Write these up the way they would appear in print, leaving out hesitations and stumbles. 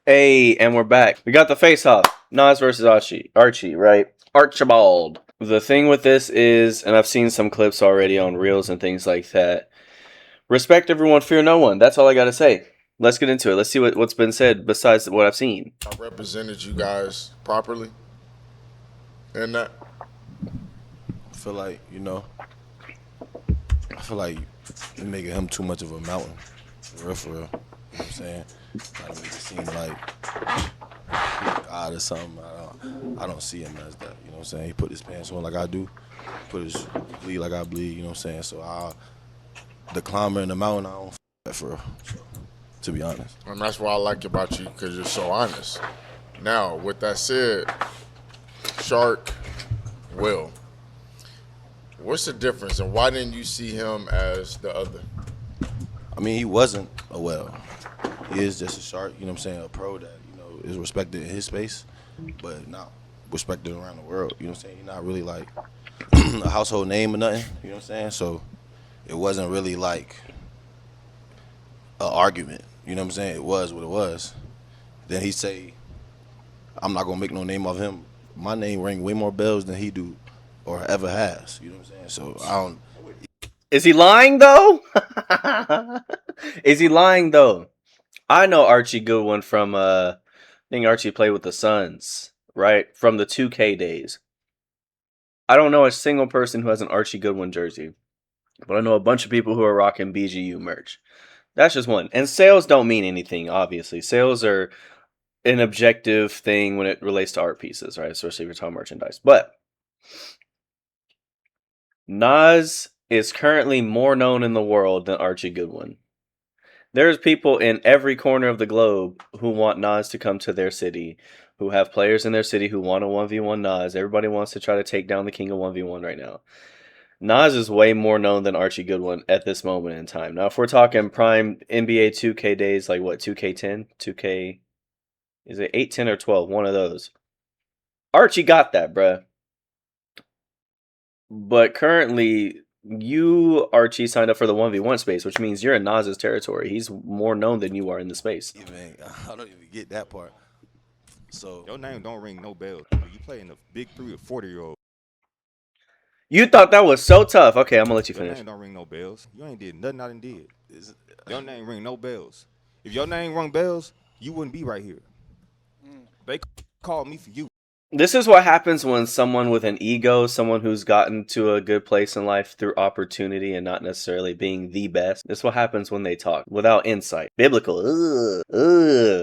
Hey, and we're back. We got the face-off. Nas versus Archie, right? Archibald. The thing with this is, and I've seen some clips already on Reels and things like that. Respect everyone, fear no one. That's all I gotta say. Let's get into it. Let's see what's been said besides what I've seen. I represented you guys properly in that. I feel like, you're making him too much of a mountain. For real, for real. You know what I'm saying? Trying to make it seem like God or something. I don't see him as that. You know what I'm saying? He put his pants on like I do. Put his bleed like I bleed. You know what I'm saying? So the climber in the mountain, I don't f that for real. So, to be honest. And that's what I like about you, because you're so honest. Now, with that said, Shark, Will, what's the difference, and why didn't you see him as the other? I mean, he wasn't a well. He is just a shark, you know what I'm saying, a pro that, is respected in his space, but not respected around the world, you know what I'm saying? He's not really like a household name or nothing, you know what I'm saying? So it wasn't really like an argument, you know what I'm saying? It was what it was. Then he say, I'm not gonna make no name of him. My name ring way more bells than he do or ever has, you know what I'm saying? So I don't. Is he lying though? Is he lying though? I know Archie Goodwin from I think Archie played with the Suns, right? From the 2K days. I don't know a single person who has an Archie Goodwin jersey, but I know a bunch of people who are rocking BGU merch. That's just one. And sales don't mean anything, obviously. Sales are an objective thing when it relates to art pieces, right? Especially if you're talking merchandise. But Nas is currently more known in the world than Archie Goodwin. There's people in every corner of the globe who want Nas to come to their city, who have players in their city who want a 1v1 Nas. Everybody wants to try to take down the king of 1v1 right now. Nas is way more known than Archie Goodwin at this moment in time. Now, if we're talking prime NBA 2K days, like what, 2K10? 2K, is it 8, 10, or 12? One of those. Archie got that, bruh. But currently, you, Archie, signed up for the 1v1 space, which means you're in Nas's territory. He's more known than you are in the space. Even, I don't even get that part. So your name don't ring no bells. You play in the big 3 or 40-year-old. You thought that was so tough. Okay, I'm gonna let you finish. Your name don't ring no bells. You ain't did nothing I done did. Your name ring no bells. If your name rung bells, you wouldn't be right here. They called me for you. This is what happens when someone with an ego, someone who's gotten to a good place in life through opportunity and not necessarily being the best. This is what happens when they talk without insight. Biblical.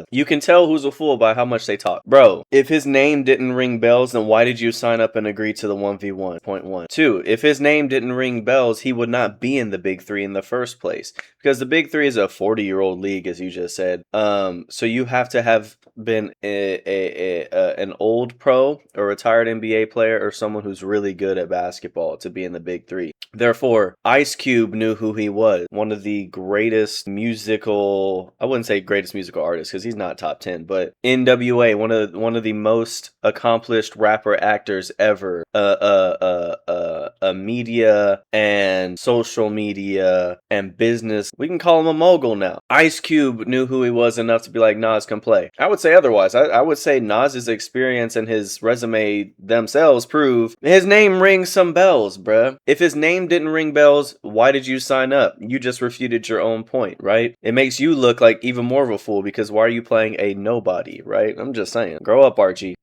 You can tell who's a fool by how much they talk. Bro, if his name didn't ring bells, then why did you sign up and agree to the 1v1? Point one. Two, if his name didn't ring bells, he would not be in the Big Three in the first place. Because the Big Three is a 40-year-old league, as you just said. So you have to have been an old pro, a retired NBA player, or someone who's really good at basketball to be in the Big Three. Therefore, Ice Cube knew who he was. One of the greatest musical, I wouldn't say greatest musical artists because he's not top 10, but NWA, one of the most accomplished rapper actors ever. A media and social media and business. We can call him a mogul now. Ice Cube knew who he was enough to be like, Nas, come play. I would say otherwise. I would say Nas's experience and his resume themselves prove his name rings some bells, bruh. If his name didn't ring bells, why did you sign up? You just refuted your own point, right? It makes you look like even more of a fool because why are you playing a nobody, right? I'm just saying. Grow up, Archie.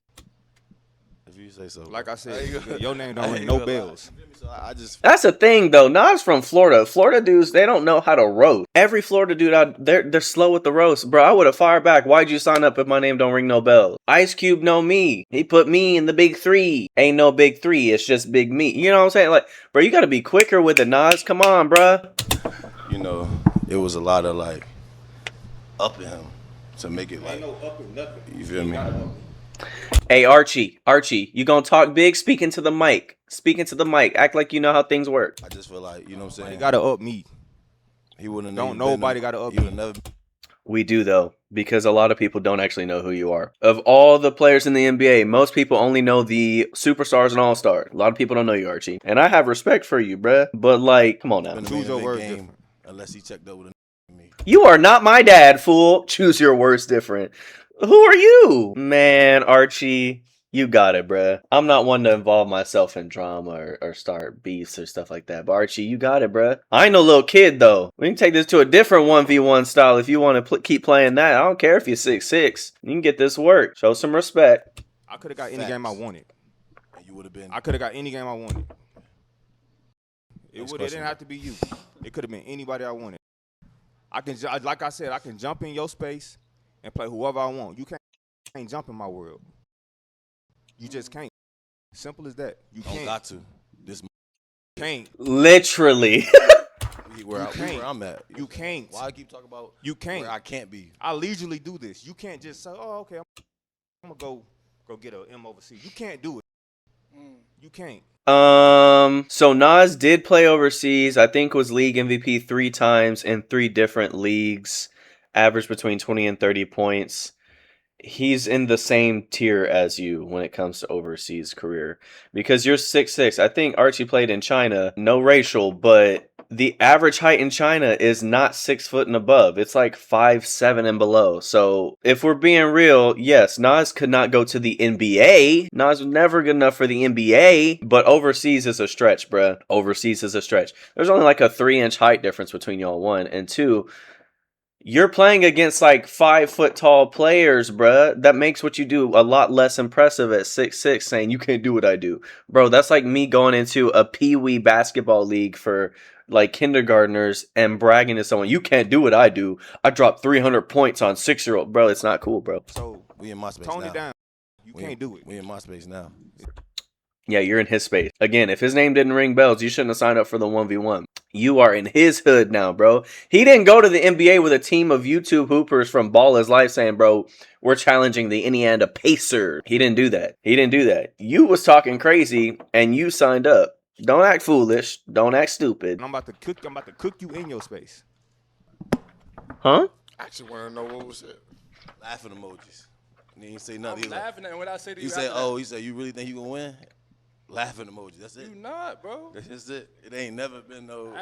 If you say so. Like I said, your name don't ring no bells. So That's the thing, though. Nas from Florida. Florida dudes, they don't know how to roast. Every Florida dude out they're slow with the roast. Bro, I would have fired back. Why'd you sign up if my name don't ring no bells? Ice Cube know me. He put me in the Big Three. Ain't no Big Three. It's just Big Me. You know what I'm saying? Like, bro, you got to be quicker with it, Nas. Come on, bro. It was a lot of like up in him to make it like. Ain't no up and nothing. You feel me? Hey, Archie, you gonna talk big? Speak into the mic. Speak into the mic. Act like you know how things work. I just feel like, you know what I'm saying? He gotta up me. He wouldn't. Don't nobody gotta up He would me. never. We do, though, because a lot of people don't actually know who you are. Of all the players in the NBA, most people only know the superstars and all-stars. A lot of people don't know you, Archie. And I have respect for you, bruh. But, like, come on now. Choose your words game different. unless he checked up with me. You are not my dad, fool. Choose your words different. Who are you? Man, Archie, you got it, bruh. I'm not one to involve myself in drama or start beefs or stuff like that. But Archie, you got it, bruh. I ain't no little kid, though. We can take this to a different 1v1 style if you want to keep playing that. I don't care if you're 6'6". You can get this work. Show some respect. I could have got any game I wanted. And you would have been. I could have got any game I wanted. It Next didn't question. have to be you. It could have been anybody I wanted. I can, like I said, I can jump in your space and play whoever I want. You can't jump in my world. You just can't. Simple as that. You Don't can't. got to. This Can't. Literally. where can't. I'm at. You can't. Why I keep talking about You can't. where I can't be? I leisurely do this. You can't just say, "Oh, okay, I'm gonna go get a M overseas." You can't do it. You can't. So Nas did play overseas. I think was league MVP 3 times in 3 different leagues. Averaged between 20 and 30 points. He's in the same tier as you when it comes to overseas career because you're 6'6". I think Archie played in China. No racial, but the average height in China is not 6 foot and above. It's like 5'7" and below. So if we're being real, yes, Nas could not go to the NBA. Nas was never good enough for the NBA, but overseas is a stretch, bruh. Overseas is a stretch. There's only like a 3-inch height difference between y'all, 1 and 2. You're playing against like 5 foot tall players, bruh. That makes what you do a lot less impressive at 6'6", saying you can't do what I do. Bro, that's like me going into a pee-wee basketball league for like kindergartners and bragging to someone, you can't do what I do. I dropped 300 points on 6-year-old. Bro, it's not cool, bro. So We in my space tone now. it down. You can't do it. We in my space now. Yeah, you're in his space. Again, if his name didn't ring bells, you shouldn't have signed up for the 1v1. You are in his hood now, bro. He didn't go to the NBA with a team of YouTube hoopers from Ball His Life saying, bro, we're challenging the Indiana Pacers. He didn't do that. He didn't do that. You was talking crazy, and you signed up. Don't act foolish. Don't act stupid. And I'm about to cook you in your space. Huh? I actually want to know what was it. Laughing emojis. And he didn't say I'm nothing. He was like, laughing at when I say to he you. said, after that, "Oh, he said, you really think you gonna win?" Laughing emoji. That's it. you not, bro. That's it. It ain't never been no.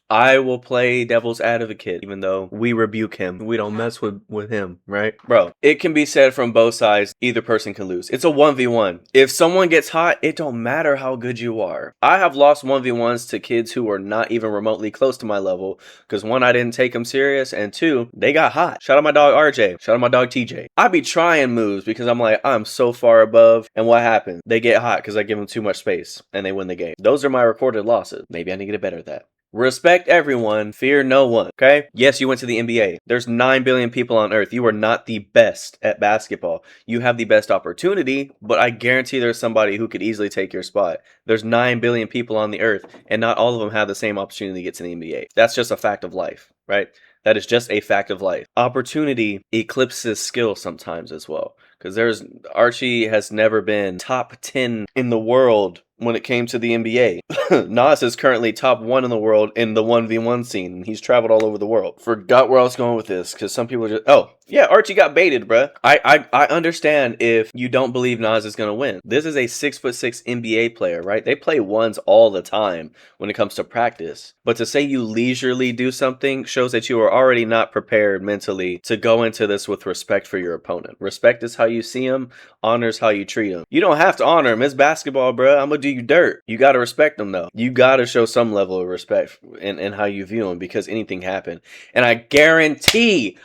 I will play devil's advocate, even though we rebuke him. We don't mess with him, right? Bro, it can be said from both sides, either person can lose. It's a 1v1. If someone gets hot, it don't matter how good you are. I have lost 1v1s to kids who are not even remotely close to my level, because 1, I didn't take them serious, and 2, they got hot. Shout out my dog RJ. Shout out my dog TJ. I be trying moves because I'm like, I'm so far above, and what happens? They get hot because I give them too much space, and they win the game. Those are my recorded losses. Maybe I need to get better at that. Respect everyone, fear no one, okay? Yes, you went to the NBA. There's 9 billion people on earth. You are not the best at basketball. You have the best opportunity, but I guarantee there's somebody who could easily take your spot. There's 9 billion people on the earth, and not all of them have the same opportunity to get to the NBA. That's just a fact of life, right? That is just a fact of life. Opportunity eclipses skill sometimes as well. Because Archie has never been top 10 in the world when it came to the NBA. Nas is currently top 1 in the world in the 1v1 scene. He's traveled all over the world. Forgot where I was going with this, because some people just... Oh, yeah, Archie got baited, bruh. I understand if you don't believe Nas is going to win. This is a 6'6" NBA player, right? They play ones all the time when it comes to practice. But to say you leisurely do something shows that you are already not prepared mentally to go into this with respect for your opponent. Respect is how you see him. Honor is how you treat him. You don't have to honor him. It's basketball, bruh. I'm going to do you dirt. You got to respect him, though. You got to show some level of respect in how you view him, because anything happened. And I guarantee,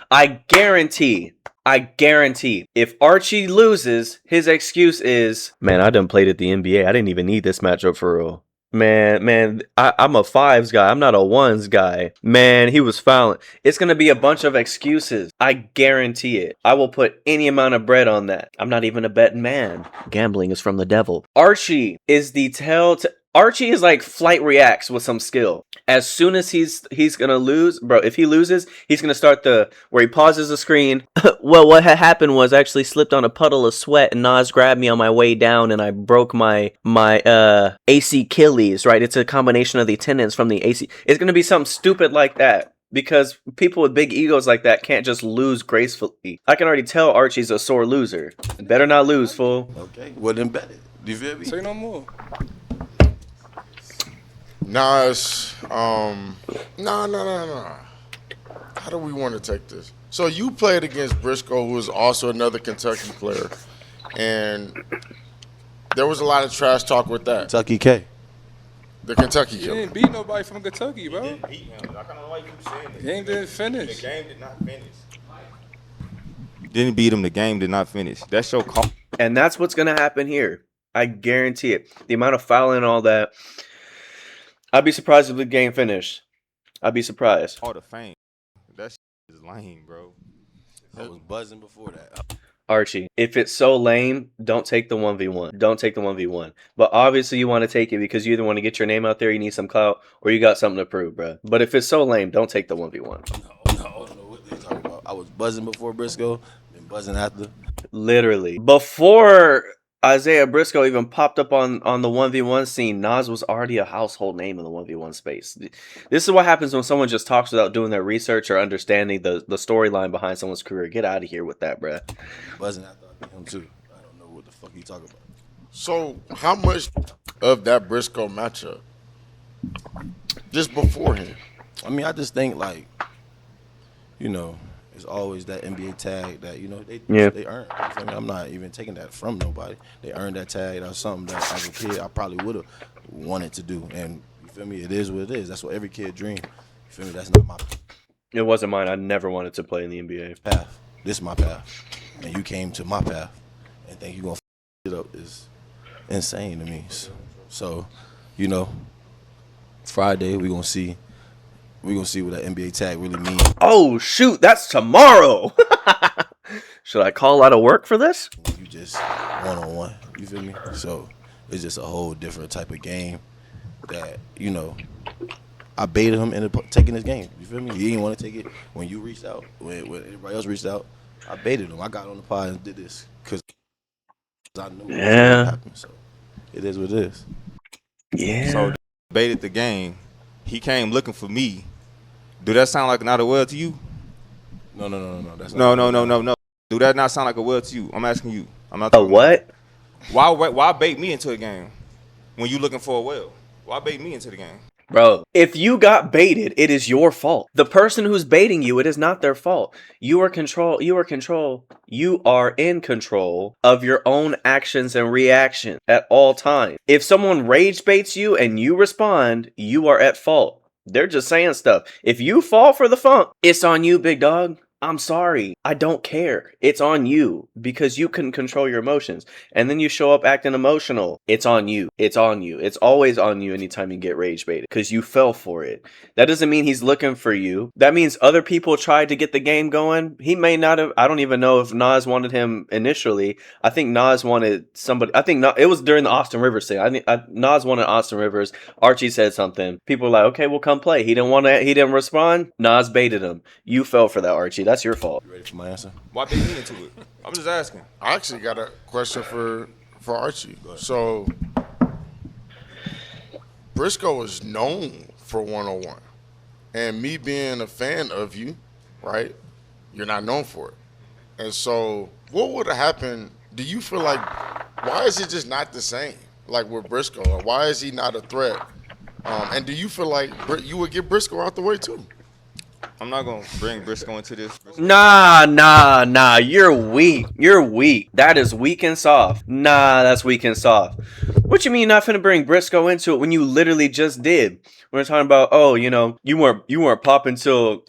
if Archie loses, his excuse is, man, I done played at the NBA. I didn't even need this matchup for real. Man, I'm a 5s guy. I'm not a 1s guy. Man, he was fouling. It's going to be a bunch of excuses. I guarantee it. I will put any amount of bread on that. I'm not even a betting man. Gambling is from the devil. Archie is the Archie is like flight reacts with some skill. As soon as he's gonna lose, bro, if he loses, he's gonna start where he pauses the screen. Well, what had happened was I actually slipped on a puddle of sweat and Nas grabbed me on my way down and I broke my AC Achilles, right? It's a combination of the tendons from the AC. It's gonna be something stupid like that. Because people with big egos like that can't just lose gracefully. I can already tell Archie's a sore loser. Better not lose, fool. Okay, well then bet it. Do you feel me? Say no more. Nas, no. How do we want to take this? So you played against Briscoe, who was also another Kentucky player, and there was a lot of trash talk with that. Kentucky K. The Kentucky He killer. didn't beat nobody from Kentucky, bro. Didn't beat him. I kind of like you saying The this. game didn't finish. The game did not finish. Didn't beat him. The game did not finish. That's your call. And that's what's going to happen here. I guarantee it. The amount of fouling and all that. I'd be surprised if the game finished. I'd be surprised. All the fame. That shit is lame, bro. I was buzzing before that. Archie, if it's so lame, don't take the 1v1. Don't take the 1v1. But obviously you want to take it because you either want to get your name out there, you need some clout, or you got something to prove, bro. But if it's so lame, don't take the 1v1. No, I don't know what they're talking about. I was buzzing before Briscoe, been buzzing after. Literally. Before Isaiah Briscoe even popped up on the 1v1 scene, Nas was already a household name in the 1v1 space. This is what happens when someone just talks without doing their research or understanding the storyline behind someone's career. Get out of here with that, bruh. Buzzing after I beat him too. I don't know what the fuck you talking about. So how much of that Briscoe matchup just beforehand? I mean, I just think like, you know, it's always that NBA tag that, you know, they earned. You feel me? I'm not even taking that from nobody. They earned that tag. That's something that as a kid I probably would have wanted to do. And you feel me? It is what it is. That's what every kid dreams. You feel me? That's not my It wasn't mine. I never wanted to play in the NBA. path. This is my path. And you came to my path and think you're going to f it up is insane to me. So, you know, Friday we're going to see what that NBA tag really means. Oh, shoot. That's tomorrow. Should I call out of work for this? You just one-on-one. You feel me? So it's just a whole different type of game that, you know, I baited him into taking this game. You feel me? He didn't want to take it when you reached out. When everybody else reached out, I baited him. I got on the pod and did this because I knew what was going to happen. So it is what it is. Yeah. So baited the game. He came looking for me. Do that sound like not a word to you? No. That's No. Do that not sound like a word to you? I'm asking you. I'm not A talking what? Why bait me into a game when you looking for a well? Why bait me into the game? Bro, if you got baited, it is your fault. The person who's baiting you, it is not their fault. You are in control of your own actions and reactions at all times. If someone rage baits you and you respond, you are at fault. They're just saying stuff. If you fall for the funk, it's on you, big dog. I'm sorry. I don't care. It's on you because you couldn't control your emotions. And then you show up acting emotional. It's on you. It's on you. It's always on you anytime you get rage baited because you fell for it. That doesn't mean he's looking for you. That means other people tried to get the game going. He may not have. I don't even know if Nas wanted him initially. I think Nas wanted somebody. I think it was during the Austin Rivers thing. I think Nas wanted Austin Rivers. Archie said something. People were like, okay, we'll come play. He didn't respond. Nas baited him. You fell for that, Archie. That's your fault. You ready for my answer? Why bait me into it? I'm just asking. I actually got a question for Archie. So Briscoe is known for 101. And me being a fan of you, right? You're not known for it. And so what would have happened? Do you feel like, why is it just not the same? Like with Briscoe, or why is he not a threat? And do you feel like you would get Briscoe out the way too? I'm not gonna bring Briscoe into this. Nah. You're weak. That is weak and soft. Nah, that's weak and soft. What you mean you're not finna bring Briscoe into it when you literally just did? We're talking about, oh, you know, you weren't popping till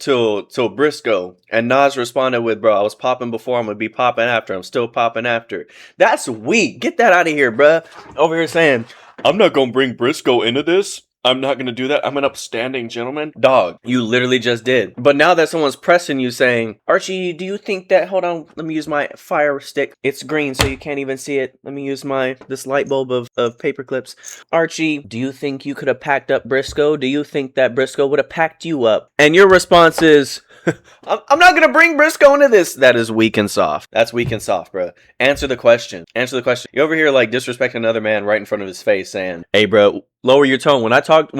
Briscoe. And Nas responded with, bro, I was popping before, I'm gonna be popping after. I'm still popping after. That's weak. Get that out of here, bruh. Over here saying, I'm not gonna bring Briscoe into this. I'm not going to do that. I'm an upstanding gentleman. Dog, you literally just did. But now that someone's pressing you saying, Archie, do you think that, hold on, let me use my fire stick. It's green so you can't even see it. Let me use this light bulb of paper clips. Archie, do you think you could have packed up Briscoe? Do you think that Briscoe would have packed you up? And your response is, I'm not going to bring Briscoe into this. That is weak and soft. That's weak and soft, bro. Answer the question. You're over here like disrespecting another man right in front of his face saying, hey, bro, lower your tone. When I talk,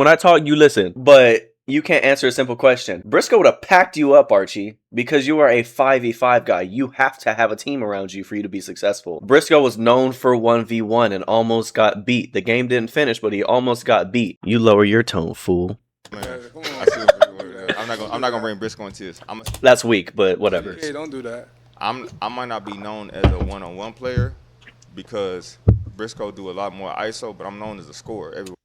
you listen. But you can't answer a simple question. Briscoe would have packed you up, Archie, because you are a 5v5 guy. You have to have a team around you for you to be successful. Briscoe was known for 1v1 and almost got beat. The game didn't finish, but he almost got beat. You lower your tone, fool. Man, I'm not gonna bring Briscoe into this. That's weak, but whatever. Hey, don't do that. I might not be known as a one-on-one player because Briscoe do a lot more ISO, but I'm known as a scorer everywhere.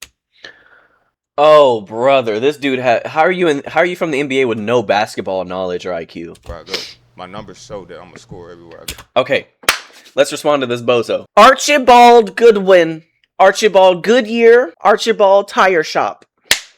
Oh, brother, this dude how are you from the NBA with no basketball knowledge or IQ? Where I go, my numbers show that I'm a scorer everywhere I go. Okay, let's respond to this bozo. Archibald Goodwin, Archibald Goodyear, Archibald Tire Shop.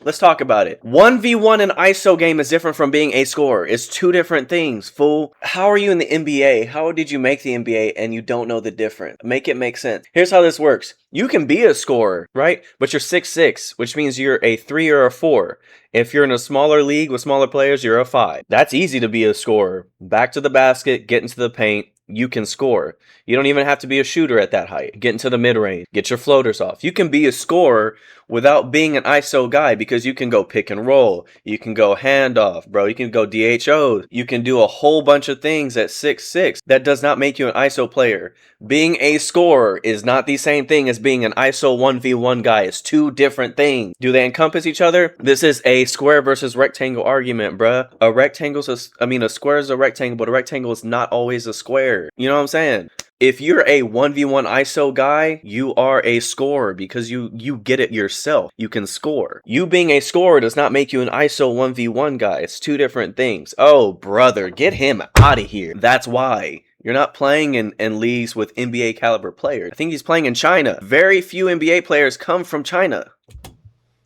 Let's talk about it. 1v1 in ISO game is different from being a scorer. It's two different things, fool. How are you in the NBA? How did you make the NBA and you don't know the difference? Make it make sense. Here's how this works. You can be a scorer, right? But you're 6'6", which means you're a 3 or a 4. If you're in a smaller league with smaller players, you're a 5. That's easy to be a scorer. Back to the basket, get into the paint. You can score. You don't even have to be a shooter at that height. Get into the mid-range. Get your floaters off. You can be a scorer without being an ISO guy because you can go pick and roll. You can go handoff, bro. You can go DHO. You can do a whole bunch of things at 6'6". That does not make you an ISO player. Being a scorer is not the same thing as being an ISO 1v1 guy. It's two different things. Do they encompass each other? This is a square versus rectangle argument, bruh. A square is a rectangle, but a rectangle is not always a square. You know what I'm saying? If you're a 1v1 ISO guy, you are a scorer because you get it yourself. You can score. You being a scorer does not make you an ISO 1v1 guy. It's two different things. Oh, brother, get him out of here. That's why. You're not playing in leagues with NBA caliber players. I think he's playing in China. Very few NBA players come from China.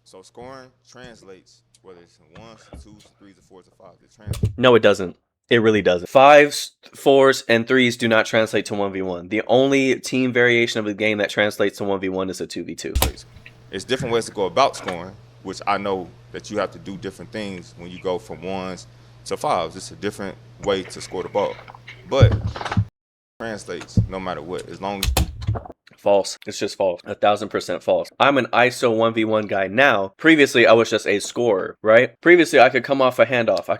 So scoring translates, whether it's in 1s, 2s, 3s, or 4s, or 5s. It translates. No, it doesn't. It really doesn't. 5s, 4s, and 3s do not translate to 1v1. The only team variation of the game that translates to 1v1 is a 2v2. It's different ways to go about scoring, which I know that you have to do different things when you go from 1s to 5s. It's a different way to score the ball. But it translates no matter what, as long as... False. It's just false. 1,000% false. I'm an ISO 1v1 guy now. Previously, I was just a scorer, right? Previously, I could come off a handoff. I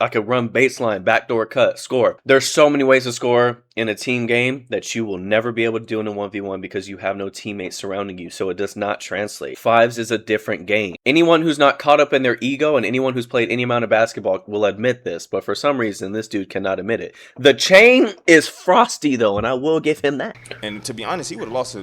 could run baseline, backdoor cut, score. There's so many ways to score in a team game that you will never be able to do in a 1v1 because you have no teammates surrounding you, so it does not translate. 5s is a different game. Anyone who's not caught up in their ego and anyone who's played any amount of basketball will admit this, but for some reason, this dude cannot admit it. The chain is frosty, though, and I will give him that. And to be honest, he would have lost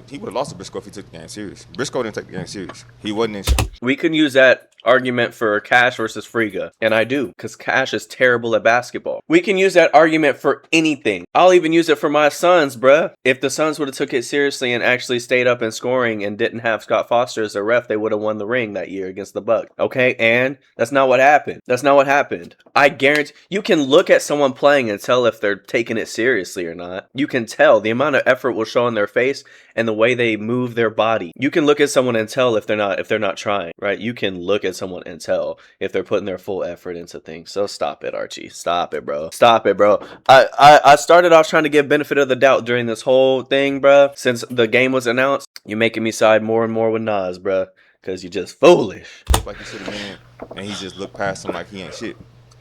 to Briscoe if he took the game serious. Briscoe didn't take the game serious. He wasn't in We can use that argument for Cash versus Friga, and I do, because Cash is terrible at basketball. We can use that argument for anything. I'll even use it for my Suns, bruh. If the Suns would have took it seriously and actually stayed up in scoring and didn't have Scott Foster as a ref, they would have won the ring that year against the Bucks. Okay, and that's not what happened. That's not what happened. I guarantee you can look at someone playing and tell if they're taking it seriously or not. You can tell. The amount of effort will show in their face and the way they move their body. You can look at someone and tell if they're not trying, right? You can look at someone and tell if they're putting their full effort into things. So stop it, Archie. Stop it, bro. Stop it, bro. I started off trying to give benefit of the doubt during this whole thing, bro. Since the game was announced, you're making me side more and more with Nas, bro. Because you're just foolish. like he should have been, and he just looked past him like he ain't shit.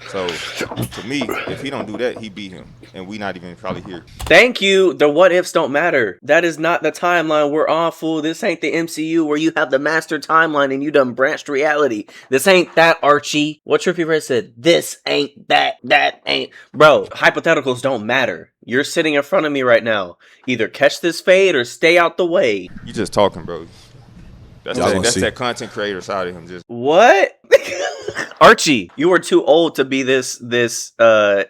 So, to me, if he don't do that, he beat him, and we not even probably here. Thank you. The what ifs don't matter. That is not the timeline we're on, fool. This ain't the MCU where you have the master timeline and you done branched reality. This ain't that, Archie. What Trippie Redd said, this ain't that, that ain't. Bro, hypotheticals don't matter. You're sitting in front of me right now. Either catch this fade or stay out the way. You just talking, bro. That's that content creator side of him. Just what? Archie, you are too old to be this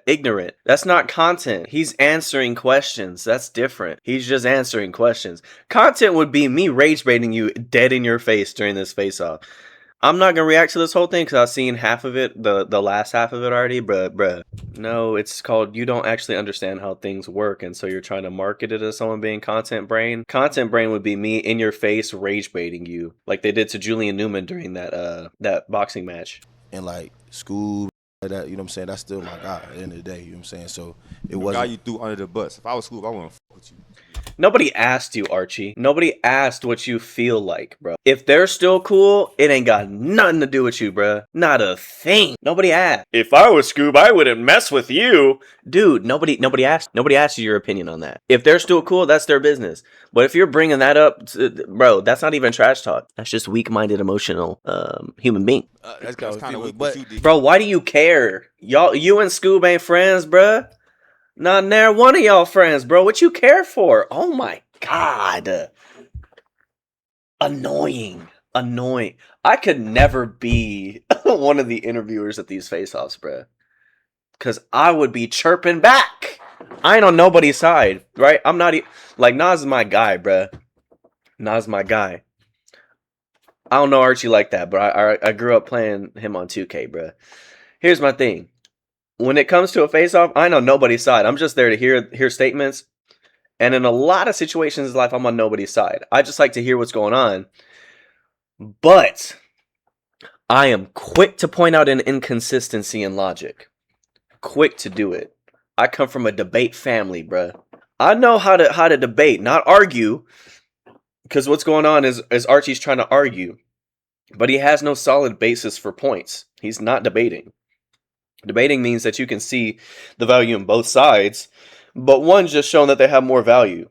ignorant. That's not content. He's answering questions. That's different. He's just answering questions. Content would be me rage baiting you dead in your face during this face off. I'm not gonna react to this whole thing because I've seen half of it, the last half of it already, bruh. No, it's called you don't actually understand how things work, and so you're trying to market it as someone being content brain. Content brain would be me in your face rage baiting you, like they did to Julian Newman during that boxing match. And like school, that, you know what I'm saying? That's still my guy at the end of the day, you know what I'm saying? So it the wasn't. guy you threw under the bus. If I was Scoop, I wouldn't Nobody asked you, Archie. Nobody asked what you feel like, bro. If they're still cool, it ain't got nothing to do with you, bro. Not a thing. Nobody asked. If I was Scoob, I wouldn't mess with you. Dude, nobody asked. Nobody asked you your opinion on that. If they're still cool, that's their business. But if you're bringing that up, bro, that's not even trash talk. That's just weak-minded, emotional human being. That's That's kind of weak, but but you did. Bro, why do you care? You and Scoob ain't friends, bro. Not near one of y'all friends, bro. What you care for? Oh my God. Annoying. I could never be one of the interviewers at these face-offs, bro. Because I would be chirping back. I ain't on nobody's side, right? I'm not like, Nas is my guy, bro. Nas is my guy. I don't know Archie like that, but I grew up playing him on 2K, bro. Here's my thing. When it comes to a face-off, I know nobody's side. I'm just there to hear statements. And in a lot of situations in life, I'm on nobody's side. I just like to hear what's going on. But I am quick to point out an inconsistency in logic. Quick to do it. I come from a debate family, bruh. I know how to debate, not argue. Because what's going on is Archie's trying to argue. But he has no solid basis for points. He's not debating. Debating means that you can see the value in both sides, but one's just showing that they have more value,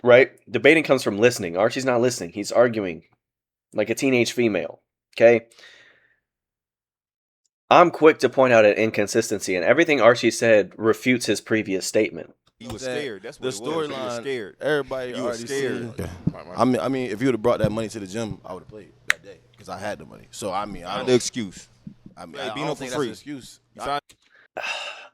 right? Debating comes from listening. Archie's not listening. He's arguing like a teenage female, okay? I'm quick to point out an inconsistency, and everything Archie said refutes his previous statement. You was scared. That's the what it was. You was storyline. scared. Everybody You was already scared. seen. I mean, if you would have brought that money to the gym, I would have played that day because I had the money. So I mean, I Not don't. the excuse. I mean, Hey, I Bino don't for think free. that's an excuse. You signed-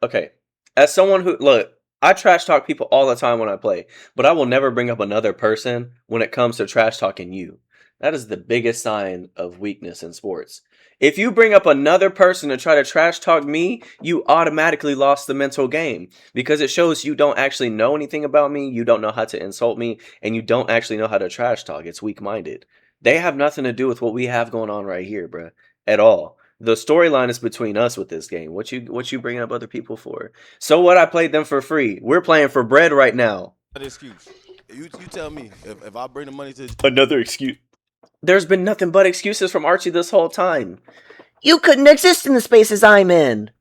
Okay, as someone who, look, I trash talk people all the time when I play, but I will never bring up another person when it comes to trash talking you. That is the biggest sign of weakness in sports. If you bring up another person and try to trash talk me, you automatically lost the mental game because it shows you don't actually know anything about me, you don't know how to insult me, and you don't actually know how to trash talk. It's weak-minded. They have nothing to do with what we have going on right here, bruh, at all. The storyline is between us with this game. What you bringing up other people for? So what? I played them for free. We're playing for bread right now. Not the excuse. You tell me if I bring the money to Another excuse. There's been nothing but excuses from Archie this whole time. You couldn't exist in the spaces I'm in.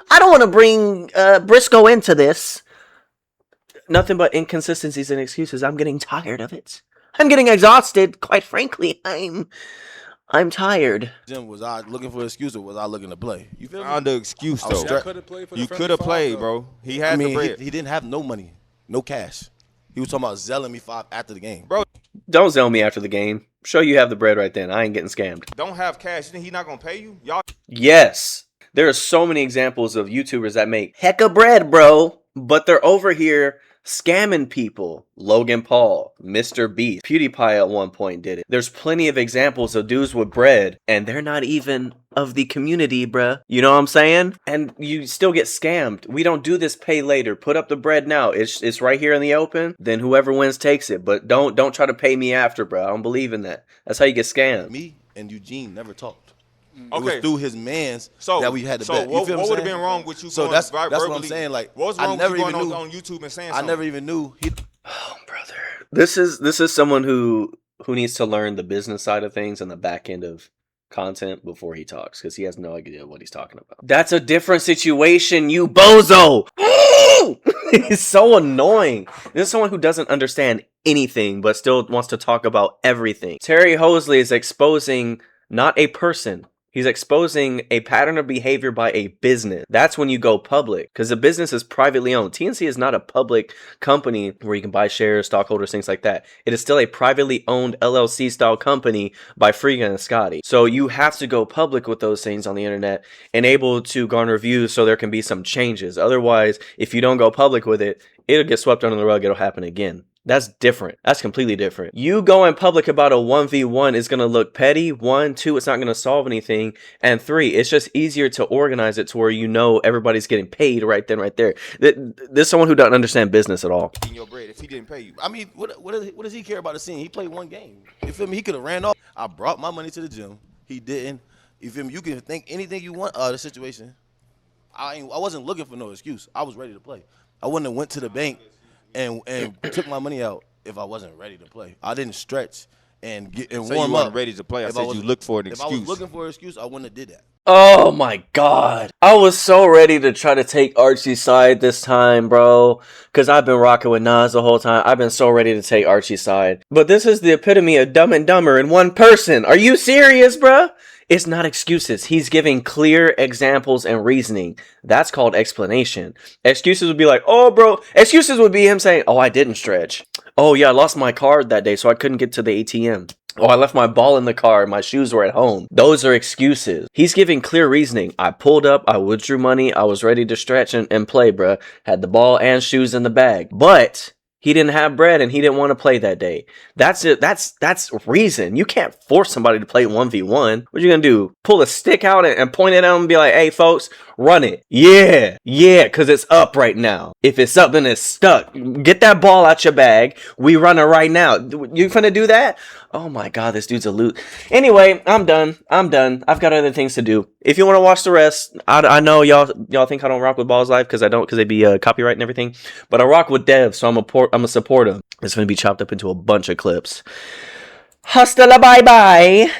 I don't want to bring Briscoe into this. Nothing but inconsistencies and excuses. I'm getting tired of it. I'm getting exhausted. Quite frankly, I'm tired. gym, was I looking for an excuse or was I looking to play? You feel me? Not the excuse I was though. stra- Could have played for the You friendly could have five, played, though. bro. He had I the mean, bread. he didn't have no money, no cash. He was talking about zelling me 5 after the game. Bro, Don't zell me after the game. Show you have the bread right then. I ain't getting scammed. don't have cash. You think he not gonna pay you? Y'all Yes. There are so many examples of YouTubers that make heck of bread, bro. But they're over here scamming people. Logan Paul, Mr. Beast, PewDiePie at one point did it. There's plenty of examples of dudes with bread, and they're not even of the community, bruh. You know what I'm saying? And you still get scammed. We don't do this pay later. Put up the bread now. It's right here in the open. Then whoever wins takes it. But don't try to pay me after, bro. I don't believe in that. That's how you get scammed. Me and Eugene never talked. It Okay. was through his mans So that we had to so bet. You what, feel what what would I'm have saying? been wrong with you? So going that's verbally? what I'm saying. Like, what was I wrong never with you even going knew. on YouTube and saying I something? never even knew he. Oh, brother. This is someone who needs to learn the business side of things and the back end of content before he talks, because he has no idea what he's talking about. That's a different situation, you bozo. It's so annoying. This is someone who doesn't understand anything but still wants to talk about everything. Terry Hosley is exposing not a person. He's exposing a pattern of behavior by a business. That's when you go public, because the business is privately owned. TNC is not a public company where you can buy shares, stockholders, things like that. It is still a privately owned LLC style company by Freegan and Scotty. So you have to go public with those things on the internet and able to garner views so there can be some changes. Otherwise, if you don't go public with it, it'll get swept under the rug. It'll happen again. That's different. That's completely different. You going public about a 1v1 is going to look petty. 1, 2, it's not going to solve anything. And 3, it's just easier to organize it to where you know everybody's getting paid right then, right there. There's someone who doesn't understand business at all. In your bread if he didn't pay you. I mean, what does he care about the scene? He played one game. You feel me? He could have ran off. I brought my money to the gym. He didn't. You feel me? You can think anything you want. The situation. I wasn't looking for no excuse. I was ready to play. I wouldn't have went to the bank and took my money out if I wasn't ready to play. I didn't stretch and So warm you up. weren't ready to play. I If said you looked for an If I was excuse. looking for an excuse, I wouldn't have did that. Oh my god. I was so ready to try to take Archie's side this time, bro. Because I've been rocking with Nas the whole time. I've been so ready to take Archie's side. But this is the epitome of Dumb and Dumber in one person. Are you serious, bro? It's not excuses. He's giving clear examples and reasoning. That's called explanation. Excuses would be like, oh, bro. Excuses would be him saying, oh, I didn't stretch. Oh, yeah, I lost my card that day, so I couldn't get to the ATM. Oh, I left my ball in the car. My shoes were at home. Those are excuses. He's giving clear reasoning. I pulled up. I withdrew money. I was ready to stretch and play, bruh. Had the ball and shoes in the bag. But he didn't have bread and he didn't want to play that day. That's it. That's reason. You can't force somebody to play 1v1. What you gonna do? Pull a stick out and point it at them and be like, hey, folks, run it. Yeah, because it's up right now. If it's up, then it's stuck. Get that ball out your bag. We run it right now. You finna do that? Oh my god, this dude's a loot. Anyway, I'm done. I've got other things to do. If you want to watch the rest, I know y'all think I don't rock with Balls Live because I don't, because they be copyright and everything. But I rock with Dev, so I'm a supporter. It's gonna be chopped up into a bunch of clips. Hasta la bye bye.